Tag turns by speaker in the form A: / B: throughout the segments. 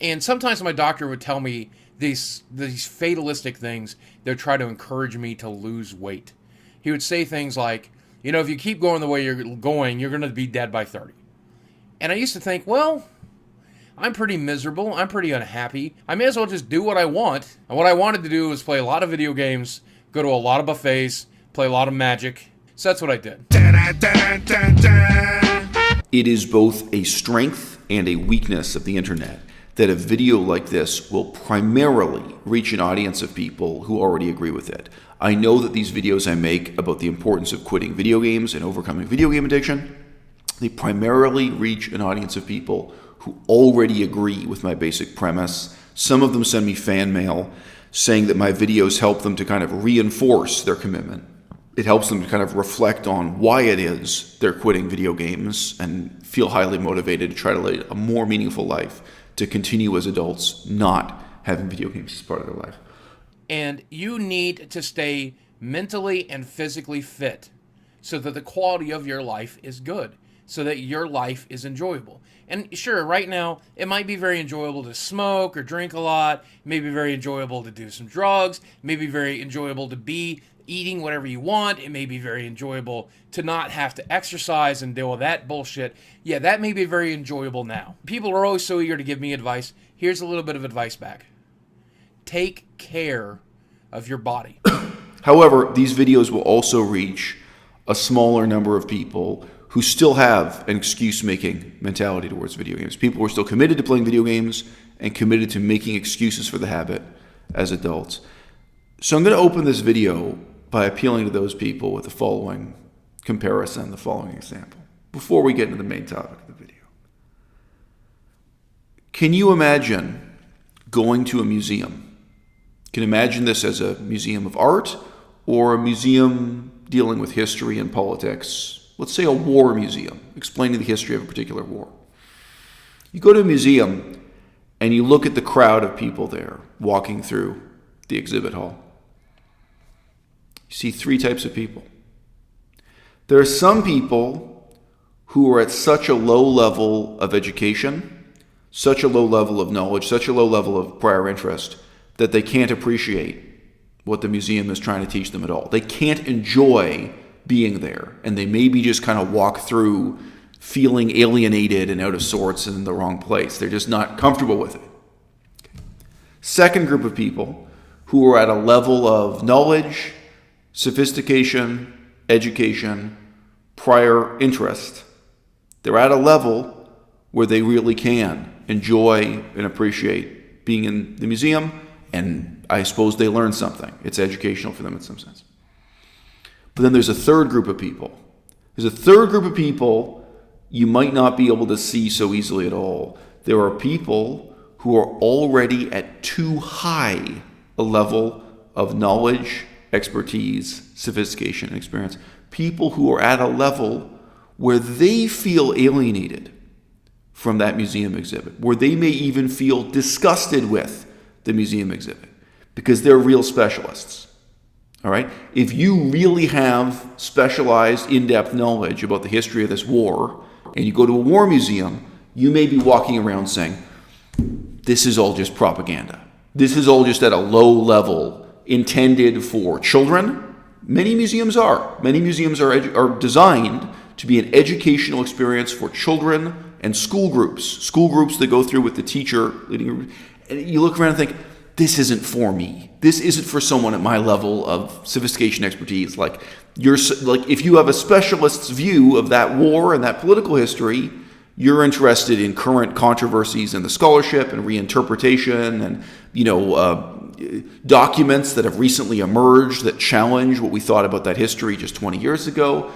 A: And sometimes my doctor would tell me these fatalistic things that would try to encourage me to lose weight. He would say things like, if you keep going the way you're going, you're going to be dead by 30. And I used to think, well, I'm pretty miserable. I'm pretty unhappy. I may as well just do what I want. And what I wanted to do was play a lot of video games, go to a lot of buffets, play a lot of Magic. So that's what I did.
B: It is both a strength and a weakness of the internet that a video like this will primarily reach an audience of people who already agree with it. I know that these videos I make about the importance of quitting video games and overcoming video game addiction, they primarily reach an audience of people who already agree with my basic premise. Some of them send me fan mail saying that my videos help them to kind of reinforce their commitment. It helps them to kind of reflect on why it is they're quitting video games and feel highly motivated to try to lead a more meaningful life, to continue as adults not having video games as part of their life.
A: And you need to stay mentally and physically fit so that the quality of your life is good, so that your life is enjoyable. And sure, right now, it might be very enjoyable to smoke or drink a lot. It may be very enjoyable to do some drugs. It may be very enjoyable to be eating whatever you want. It may be very enjoyable to not have to exercise and deal with that bullshit. Yeah, that may be very enjoyable now. People are always so eager to give me advice. Here's a little bit of advice back. Take care of your body.
B: However, these videos will also reach a smaller number of people who still have an excuse-making mentality towards video games. People who are still committed to playing video games and committed to making excuses for the habit as adults. So I'm going to open this video by appealing to those people with the following comparison, the following example, before we get into the main topic of the video. Can you imagine going to a museum? You can imagine this as a museum of art or a museum dealing with history and politics. Let's say a war museum, explaining the history of a particular war. You go to a museum and you look at the crowd of people there walking through the exhibit hall. You see three types of people. There are some people who are at such a low level of education, such a low level of knowledge, such a low level of prior interest, that they can't appreciate what the museum is trying to teach them at all. They can't enjoy being there, and they maybe just kind of walk through feeling alienated and out of sorts and in the wrong place. They're just not comfortable with it. Second group of people who are at a level of knowledge, sophistication, education, prior interest. They're at a level where they really can enjoy and appreciate being in the museum, and I suppose they learn something. It's educational for them in some sense. But then there's a third group of people. There's a third group of people you might not be able to see so easily at all. There are people who are already at too high a level of knowledge, expertise, sophistication, and experience. People who are at a level where they feel alienated from that museum exhibit, where they may even feel disgusted with the museum exhibit because they're real specialists. All right? If you really have specialized, in-depth knowledge about the history of this war, and you go to a war museum, you may be walking around saying, this is all just propaganda. This is all just at a low level intended for children. Many museums are. Many museums are designed to be an educational experience for children and school groups that go through with the teacher leading. And you look around and think, this isn't for me. This isn't for someone at my level of sophistication, expertise. Like if you have a specialist's view of that war and that political history, you're interested in current controversies in the scholarship and reinterpretation and documents that have recently emerged that challenge what we thought about that history just 20 years ago.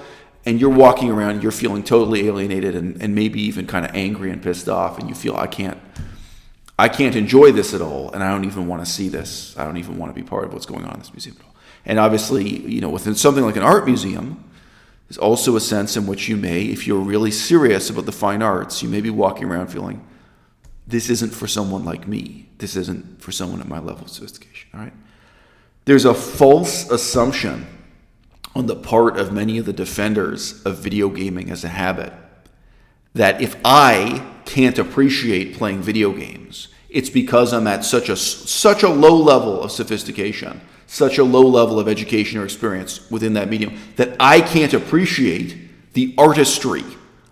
B: And you're walking around, you're feeling totally alienated and maybe even kind of angry and pissed off, and you feel, I can't enjoy this at all, and I don't even want to see this. I don't even want to be part of what's going on in this museum at all. And obviously, within something like an art museum, there's also a sense in which you may, if you're really serious about the fine arts, you may be walking around feeling, this isn't for someone like me. This isn't for someone at my level of sophistication, all right? There's a false assumption on the part of many of the defenders of video gaming as a habit that if I can't appreciate playing video games, It's because I'm at such a low level of sophistication, such a low level of education or experience within that medium, that I can't appreciate the artistry.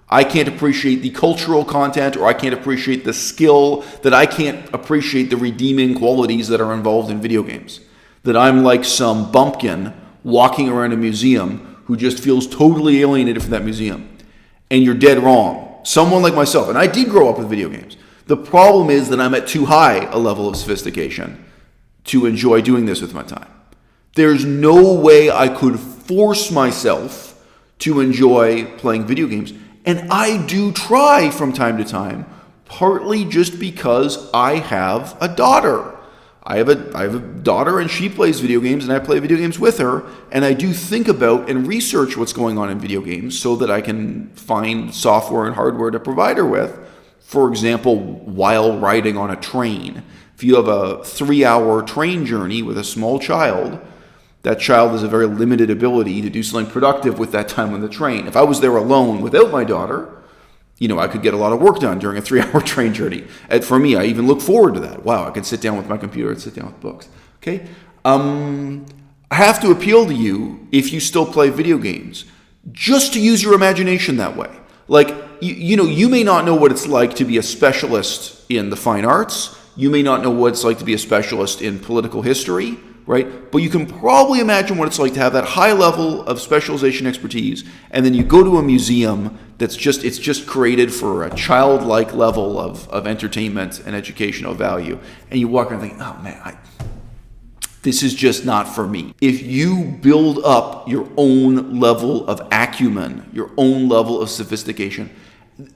B: I can't appreciate the cultural content, or I can't appreciate the skill, that I can't appreciate the redeeming qualities that are involved in video games. That I'm like some bumpkin walking around a museum who just feels totally alienated from that museum. And you're dead wrong. Someone like myself, and I did grow up with video games. The problem is that I'm at too high a level of sophistication to enjoy doing this with my time. There's no way I could force myself to enjoy playing video games. And I do try from time to time, partly just because I have a daughter. I have a daughter, and she plays video games, and I play video games with her, and I do think about and research what's going on in video games so that I can find software and hardware to provide her with. For example, while riding on a train. If you have a 3-hour train journey with a small child, that child has a very limited ability to do something productive with that time on the train. If I was there alone without my daughter, I could get a lot of work done during a 3-hour train journey. And for me, I even look forward to that. Wow, I can sit down with my computer and sit down with books. Okay? I have to appeal to you, if you still play video games, just to use your imagination that way. Like, you may not know what it's like to be a specialist in the fine arts. You may not know what it's like to be a specialist in political history, right? But you can probably imagine what it's like to have that high level of specialization expertise, and then you go to a museum it's just created for a childlike level of entertainment and educational value, and you walk around and think, oh man, this is just not for me. If you build up your own level of acumen, your own level of sophistication,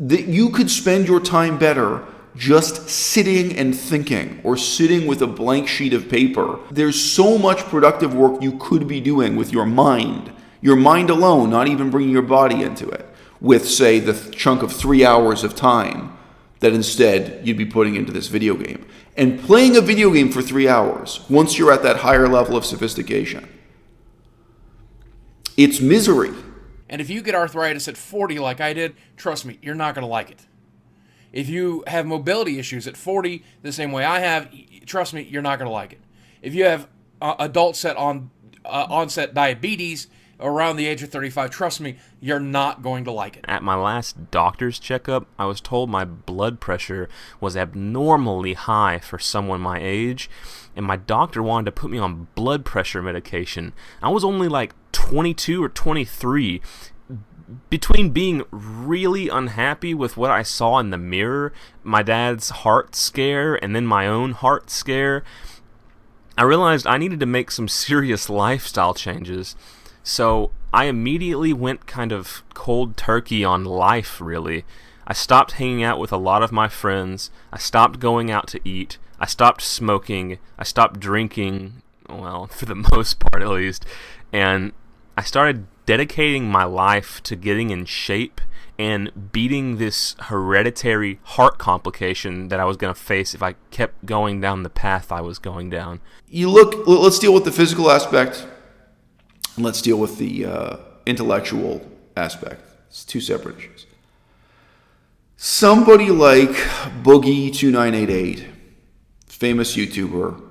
B: that you could spend your time better just sitting and thinking, or sitting with a blank sheet of paper. There's so much productive work you could be doing with your mind alone, not even bringing your body into it, with, say, the chunk of 3 hours of time that instead you'd be putting into this video game. And playing a video game for 3 hours, once you're at that higher level of sophistication, it's misery.
A: And if you get arthritis at 40 like I did, trust me, you're not going to like it. If you have mobility issues at 40, the same way I have, trust me, you're not going to like it. If you have onset diabetes around the age of 35, trust me, you're not going to like it.
C: At my last doctor's checkup, I was told my blood pressure was abnormally high for someone my age, and my doctor wanted to put me on blood pressure medication. I was only like 22 or 23. Between being really unhappy with what I saw in the mirror, my dad's heart scare, and then my own heart scare, I realized I needed to make some serious lifestyle changes. So I immediately went kind of cold turkey on life, really. I stopped hanging out with a lot of my friends. I stopped going out to eat. I stopped smoking. I stopped drinking, well, for the most part at least. And I started dedicating my life to getting in shape and beating this hereditary heart complication that I was going to face if I kept going down the path I was going down.
B: Let's deal with the physical aspect, and let's deal with the intellectual aspect. It's two separate issues. Somebody like Boogie2988, famous YouTuber,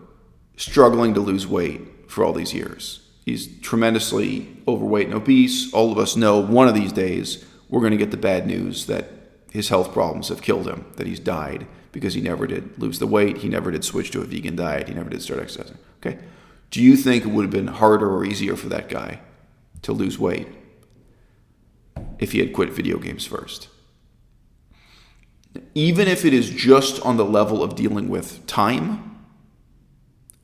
B: struggling to lose weight for all these years. He's tremendously overweight and obese. All of us know one of these days we're going to get the bad news that his health problems have killed him, that he's died because he never did lose the weight, he never did switch to a vegan diet, he never did start exercising. Okay? Do you think it would have been harder or easier for that guy to lose weight if he had quit video games first? Even if it is just on the level of dealing with time,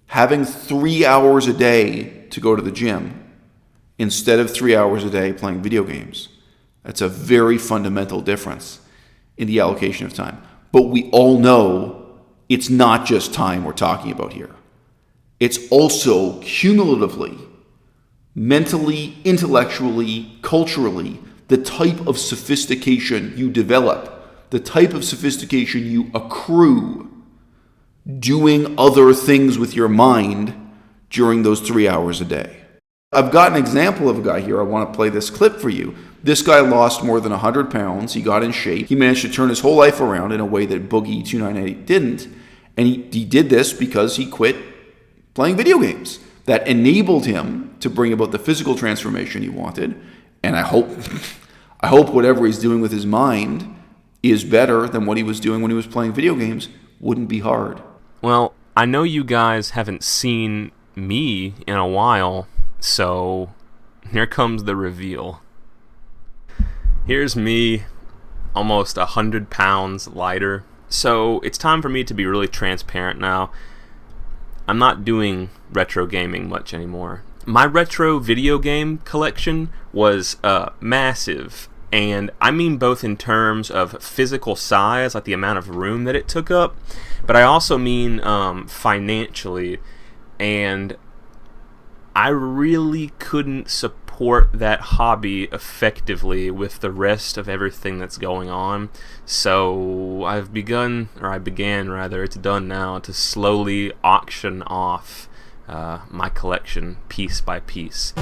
B: having 3 hours a day to go to the gym instead of 3 hours a day playing video games, that's a very fundamental difference in the allocation of time. But we all know it's not just time we're talking about here. It's also cumulatively, mentally, intellectually, culturally, the type of sophistication you develop, the type of sophistication you accrue doing other things with your mind during those 3 hours a day. I've got an example of a guy here. I want to play this clip for you. This guy lost more than 100 pounds. He got in shape. He managed to turn his whole life around in a way that Boogie2988 didn't. And he did this because he quit playing video games. That enabled him to bring about the physical transformation he wanted. And I hope whatever he's doing with his mind is better than what he was doing when he was playing video games. Wouldn't be hard.
C: Well, I know you guys haven't seen me in a while, so here comes the reveal. Here's me, almost 100 pounds lighter. So it's time for me to be really transparent now. I'm not doing retro gaming much anymore. My retro video game collection was massive, and I mean both in terms of physical size, like the amount of room that it took up, but I also mean financially, and I really couldn't support that hobby effectively with the rest of everything that's going on. So I began, it's done now, to slowly auction off my collection piece by piece.